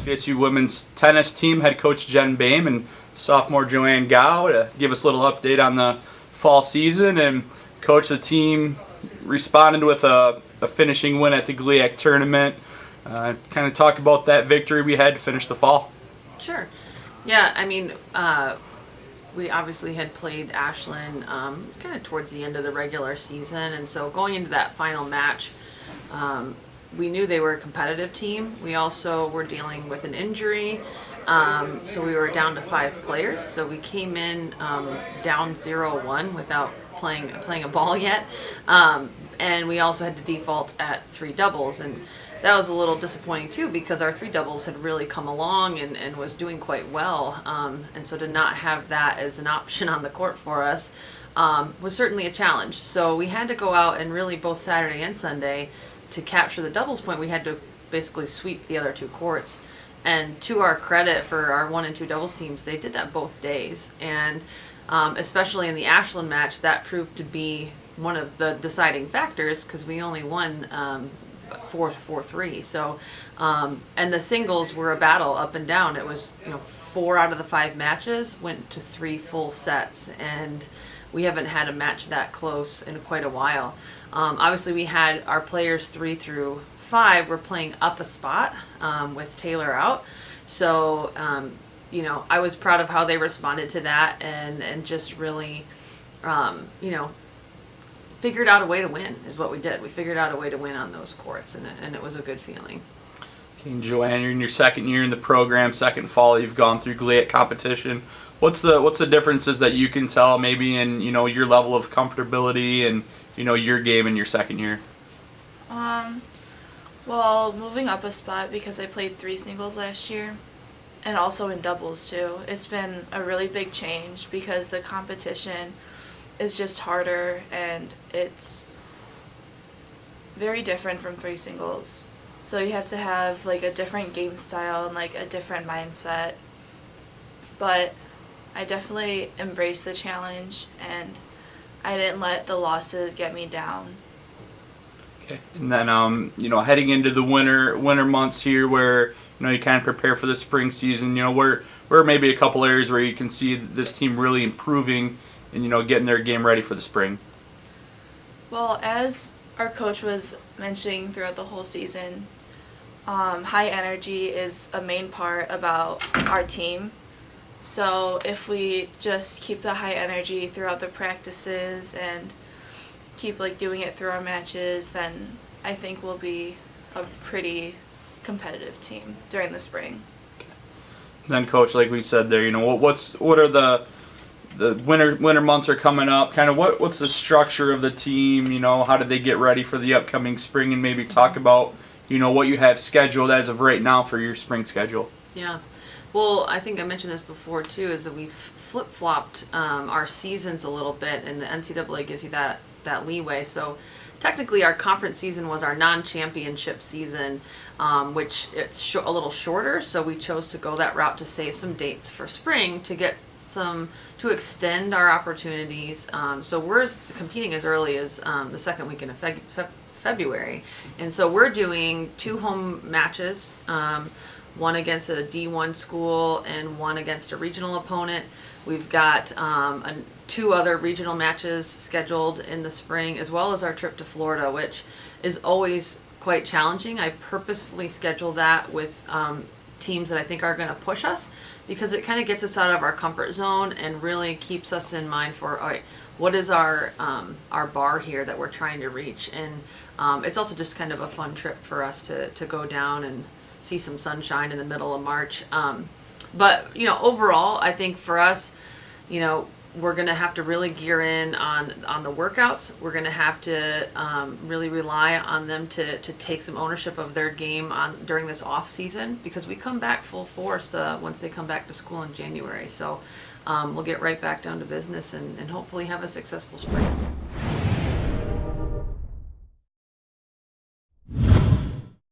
SVSU women's tennis team, head coach Jenn Boehm and sophomore Joanne Gao, to give us a little update on the fall season. And coach, the team responded with a finishing win at the GLIAC Tournament. Kind of talk about that victory we had to finish the fall. Sure. Yeah, I mean, we obviously had played Ashland kind of towards the end of the regular season, and so going into that final match, we knew they were a competitive team. We also were dealing with an injury, so we were down to 5 players. So we came in down 0-1 without playing a ball yet, and we also had to default at 3 doubles, and that was a little disappointing too, because our 3 doubles had really come along and was doing quite well, and so to not have that as an option on the court for us was certainly a challenge. So we had to go out and really, both Saturday and Sunday, to capture the doubles point, we had to basically sweep the other 2 courts. And to our credit, for our 1 and 2 doubles teams, they did that both days. And especially in the Ashland match, that proved to be one of the deciding factors, because we only won 4-3. So, and the singles were a battle up and down. It was, 4 out of the 5 matches went to 3 full sets, and we haven't had a match that close in quite a while. Obviously, we had our players 3 through 5 were playing up a spot with Taylor out. So, I was proud of how they responded to that, and just really, figured out a way to win is what we did. We figured out a way to win on those courts, and it was a good feeling. Okay, Joanne, you're in your 2nd year in the program, 2nd fall you've gone through GLIAC competition. What's the differences that you can tell maybe in your level of comfortability and your game in your 2nd year? Well, moving up a spot, because I played 3 singles last year, and also in doubles too. It's been a really big change, because the competition is just harder, and it's very different from 3 singles. So you have to have like a different game style and like a different mindset. But I definitely embraced the challenge, and I didn't let the losses get me down. Okay. And then heading into the winter months here, where you kind of prepare for the spring season, where maybe a couple areas where you can see this team really improving and getting their game ready for the spring. Well, as our coach was mentioning throughout the whole season, high energy is a main part about our team. So if we just keep the high energy throughout the practices and keep doing it through our matches, then I think we'll be a pretty competitive team during the spring. Then, Coach, like we said there, what are the winter months are coming up? Kind of what's the structure of the team? How did they get ready for the upcoming spring, and maybe talk about what you have scheduled as of right now for your spring schedule. Yeah. Well, I think I mentioned this before too, is that we've flip-flopped our seasons a little bit, and the NCAA gives you that leeway. So technically our conference season was our non-championship season, which it's a little shorter, so we chose to go that route to save some dates for spring to extend our opportunities. So we're competing as early as the 2nd weekend of February, and so we're doing 2 home matches, one against a D1 school and one against a regional opponent. We've got 2 other regional matches scheduled in the spring, as well as our trip to Florida, which is always quite challenging. I purposefully schedule that with teams that I think are going to push us, because it kind of gets us out of our comfort zone and really keeps us in mind for, all right, what is our bar here that we're trying to reach. And it's also just kind of a fun trip for us to go down and see some sunshine in the middle of March. But overall, I think for us, we're going to have to really gear in on the workouts. We're going to have to really rely on them to take some ownership of their game during this off season, because we come back full force once they come back to school in January. So we'll get right back down to business and hopefully have a successful spring.